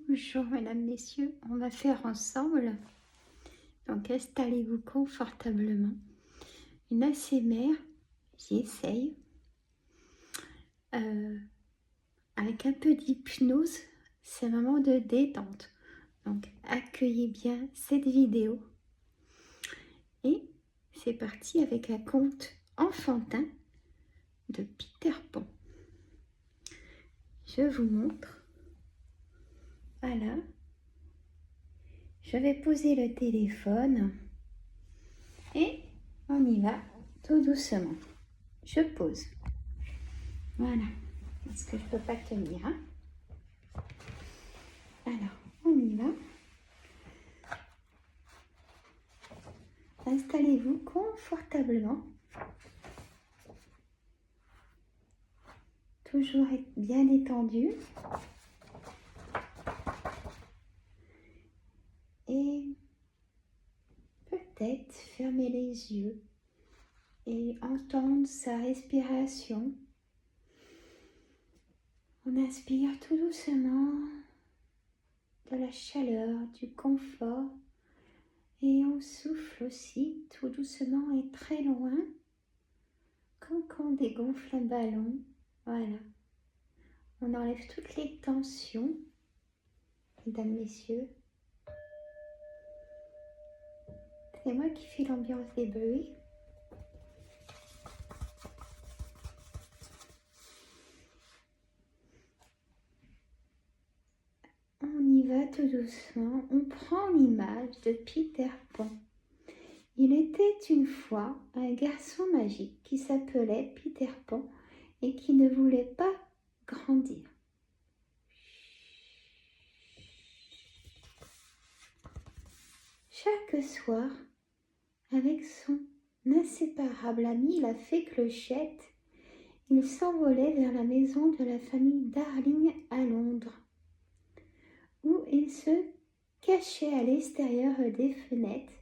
Bonjour mesdames, messieurs, on va faire ensemble, donc installez-vous confortablement, une ASMR, j'essaye, avec un peu d'hypnose, c'est un moment de détente, donc accueillez bien cette vidéo et c'est parti avec un conte enfantin de Peter Pan. Je vous montre, voilà. Je vais poser le téléphone et on y va tout doucement. Je pose. Voilà. Parce que je ne peux pas tenir. Hein. Alors, on y va. Installez-vous confortablement. Toujours être bien détendu. Et peut-être fermer les yeux et entendre sa respiration. On inspire tout doucement de la chaleur, du confort et on souffle aussi tout doucement et très loin comme quand on dégonfle un ballon. Voilà. On enlève toutes les tensions, mesdames, messieurs. C'est moi qui fais l'ambiance des bruits. On y va tout doucement. On prend l'image de Peter Pan. Il était une fois un garçon magique qui s'appelait Peter Pan et qui ne voulait pas grandir. Chaque soir, avec son inséparable ami la fée Clochette, il s'envolait vers la maison de la famille Darling à Londres, où il se cachait à l'extérieur des fenêtres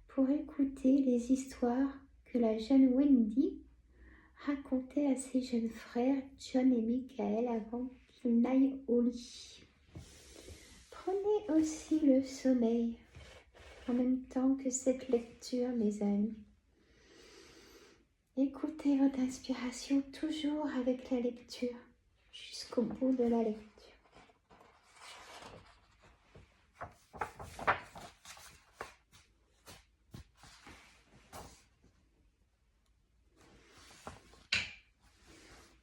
pour écouter les histoires que la jeune Wendy racontait à ses jeunes frères John et Michael avant qu'ils n'aillent au lit. Prenez aussi le sommeil en même temps que cette lecture, mes amis. Écoutez votre inspiration toujours avec la lecture, jusqu'au bout de la lecture.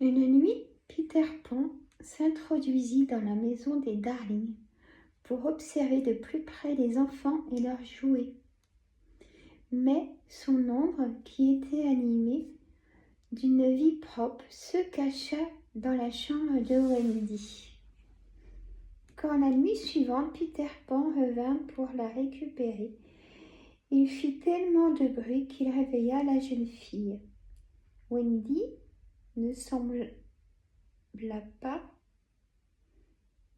Une nuit, Peter Pan s'introduisit dans la maison des Darling pour observer de plus près les enfants et leurs jouets. Mais son ombre, qui était animée d'une vie propre, se cacha dans la chambre de Wendy. Quand la nuit suivante, Peter Pan revint pour la récupérer, il fit tellement de bruit qu'il réveilla la jeune fille. Wendy ne sembla pas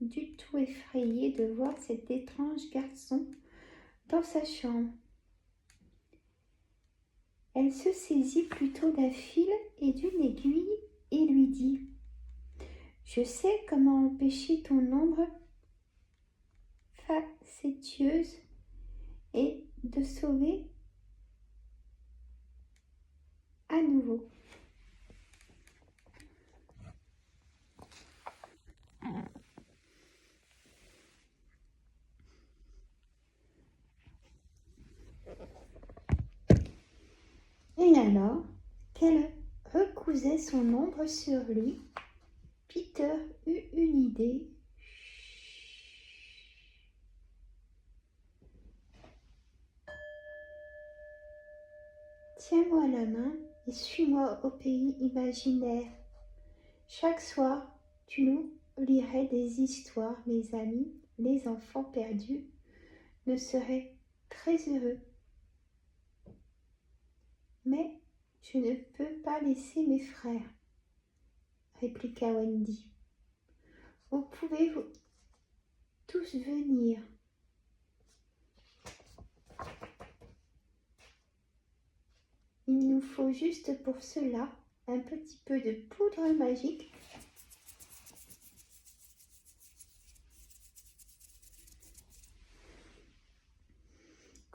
du tout effrayée de voir cet étrange garçon dans sa chambre. Elle se saisit plutôt d'un fil et d'une aiguille et lui dit « Je sais comment empêcher ton ombre facétieuse et de sauver à nouveau. » Et alors qu'elle recousait son ombre sur lui, Peter eut une idée. Tiens-moi la main et suis-moi au pays imaginaire. Chaque soir, tu nous lirais des histoires, mes amis, les enfants perdus ne seraient très heureux. Mais je ne peux pas laisser mes frères, répliqua Wendy. Vous pouvez tous venir. Il nous faut juste pour cela un petit peu de poudre magique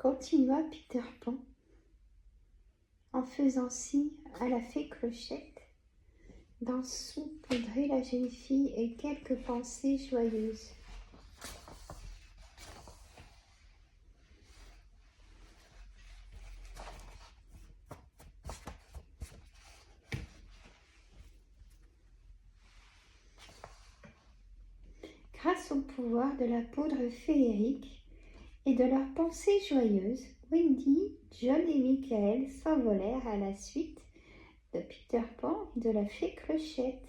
continua Peter Pan, en faisant signe à la fée Clochette d'en saupoudrer la jeune fille et quelques pensées joyeuses. Grâce au pouvoir de la poudre féerique et de leurs pensées joyeuses, Wendy, John et Michael s'envolèrent à la suite de Peter Pan et de la fée Clochette.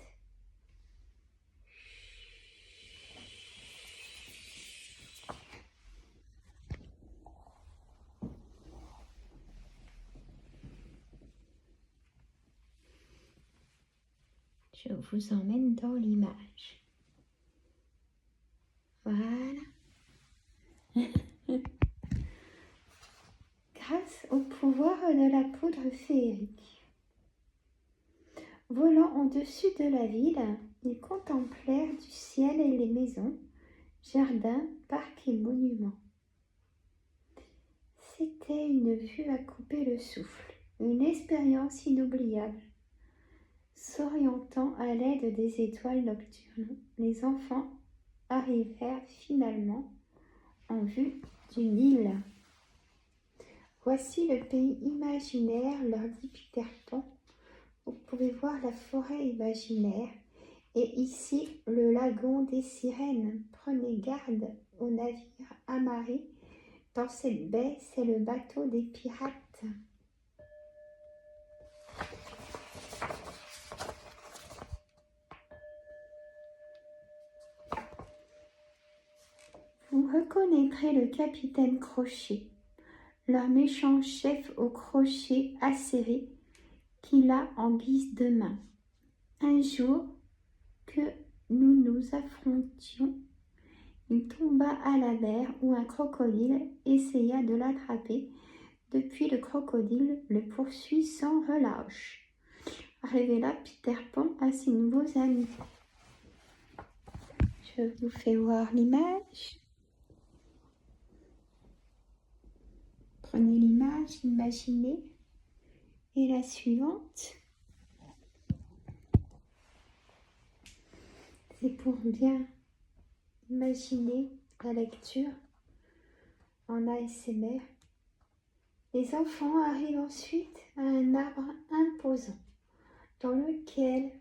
Je vous emmène dans l'image. Voilà. Grâce au pouvoir de la poudre féerique. Volant au-dessus de la ville, ils contemplèrent du ciel et les maisons, jardins, parcs et monuments. C'était une vue à couper le souffle, une expérience inoubliable. S'orientant à l'aide des étoiles nocturnes, les enfants arrivèrent finalement en vue d'une île. Voici le pays imaginaire, leur dit Peter Pan. Vous pouvez voir la forêt imaginaire et ici le lagon des sirènes. Prenez garde aux navires amarrés. Dans cette baie, c'est le bateau des pirates. Vous reconnaîtrez le capitaine Crochet, leur méchant chef au crochet acéré qu'il a en guise de main. Un jour que nous nous affrontions, il tomba à la mer où un crocodile essaya de l'attraper. Depuis, le crocodile le poursuit sans relâche. Révéla Peter Pan à ses nouveaux amis. Je vous fais voir l'image. Prenez l'image, imaginez. Et la suivante. C'est pour bien imaginer la lecture en ASMR. Les enfants arrivent ensuite à un arbre imposant dans lequel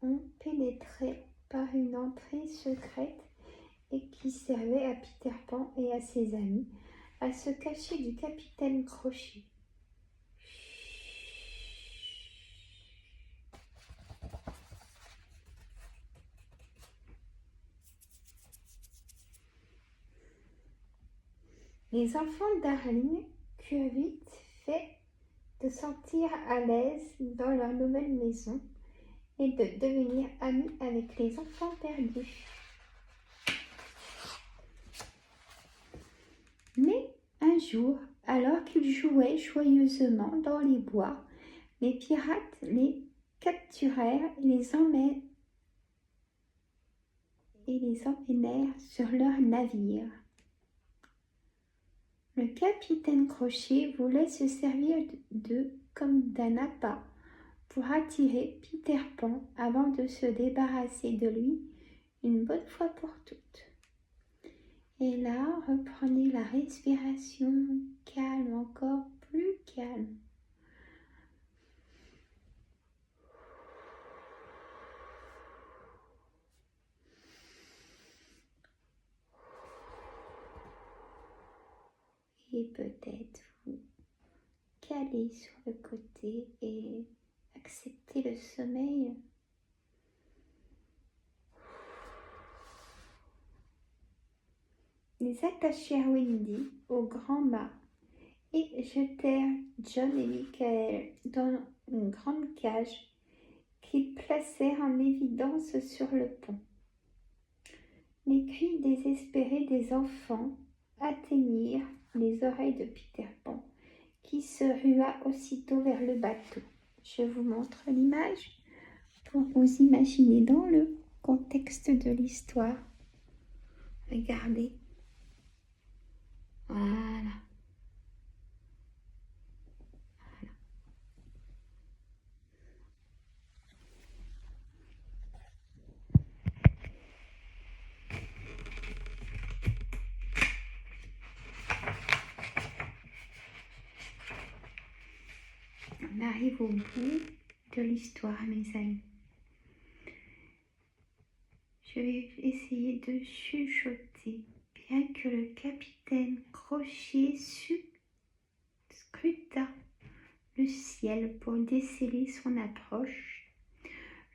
on pénétrait par une entrée secrète et qui servait à Peter Pan et à ses amis à se cacher du capitaine Crochet. Les enfants Darling eurent vite fait de se sentir à l'aise dans leur nouvelle maison et de devenir amis avec les enfants perdus. Mais un jour, alors qu'ils jouaient joyeusement dans les bois, les pirates les capturèrent et les emmenèrent sur leur navire. Le capitaine Crochet voulait se servir d'eux comme d'un appât pour attirer Peter Pan avant de se débarrasser de lui une bonne fois pour toutes. Et là, reprenez la respiration calme, encore plus calme. Et peut-être vous caler sur le côté et accepter le sommeil. Ils attachèrent Wendy au grand mât et jetèrent John et Michael dans une grande cage qu'ils placèrent en évidence sur le pont. Les cris désespérés des enfants atteignirent les oreilles de Peter Pan, qui se rua aussitôt vers le bateau. Je vous montre l'image pour vous imaginer dans le contexte de l'histoire. Regardez. Voilà. On arrive au bout de l'histoire, mes amis. Je vais essayer de chuchoter, bien que le capitaine Crochet scruta le ciel pour déceler son approche.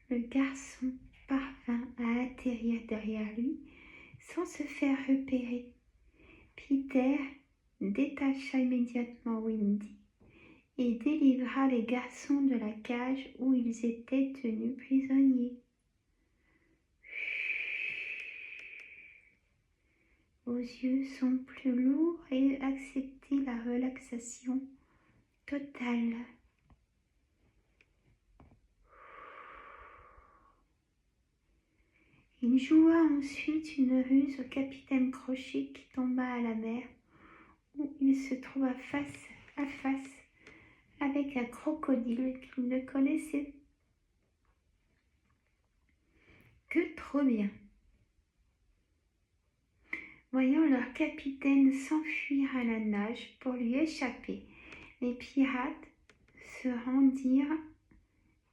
Le garçon parvint à atterrir derrière lui sans se faire repérer. Peter détacha immédiatement Wendy et délivra les garçons de la cage où ils étaient tenus prisonniers. Vos yeux sont plus lourds et acceptez la relaxation totale. Il joua ensuite une ruse au capitaine Crochet qui tomba à la mer, où il se trouva face à face avec un crocodile qu'il ne connaissait que trop bien. Voyant leur capitaine s'enfuir à la nage pour lui échapper, les pirates se rendirent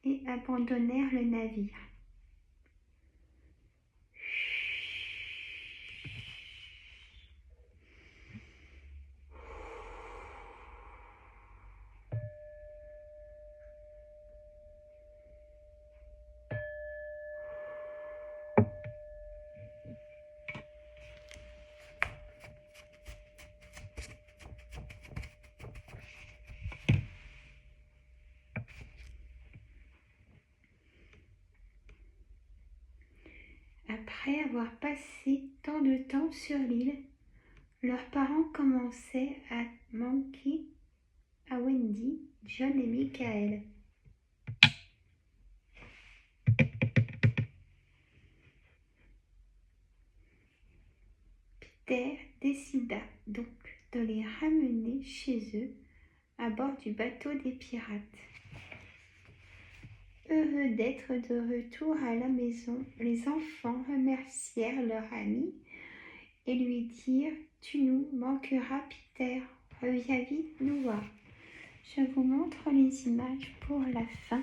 et abandonnèrent le navire. Après avoir passé tant de temps sur l'île, leurs parents commençaient à manquer à Wendy, John et Michael. Peter décida donc de les ramener chez eux à bord du bateau des pirates. Heureux d'être de retour à la maison, les enfants remercièrent leur ami et lui dirent « Tu nous manqueras, Peter, reviens vite nous voir. » Je vous montre les images pour la fin.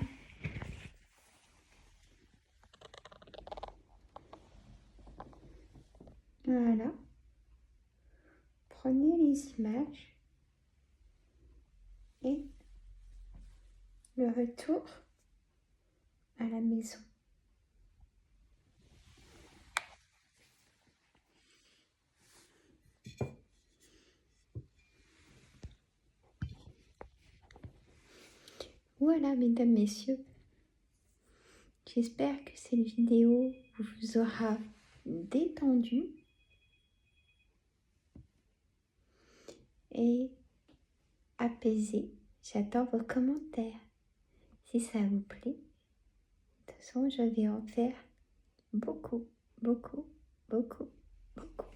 Voilà. Prenez les images et le retour à la maison. Voilà, mesdames, messieurs. J'espère que cette vidéo vous aura détendu et apaisé. J'attends vos commentaires. Si ça vous plaît, de toute façon, je vais en faire beaucoup, beaucoup, beaucoup, beaucoup.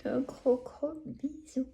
De gros bisous.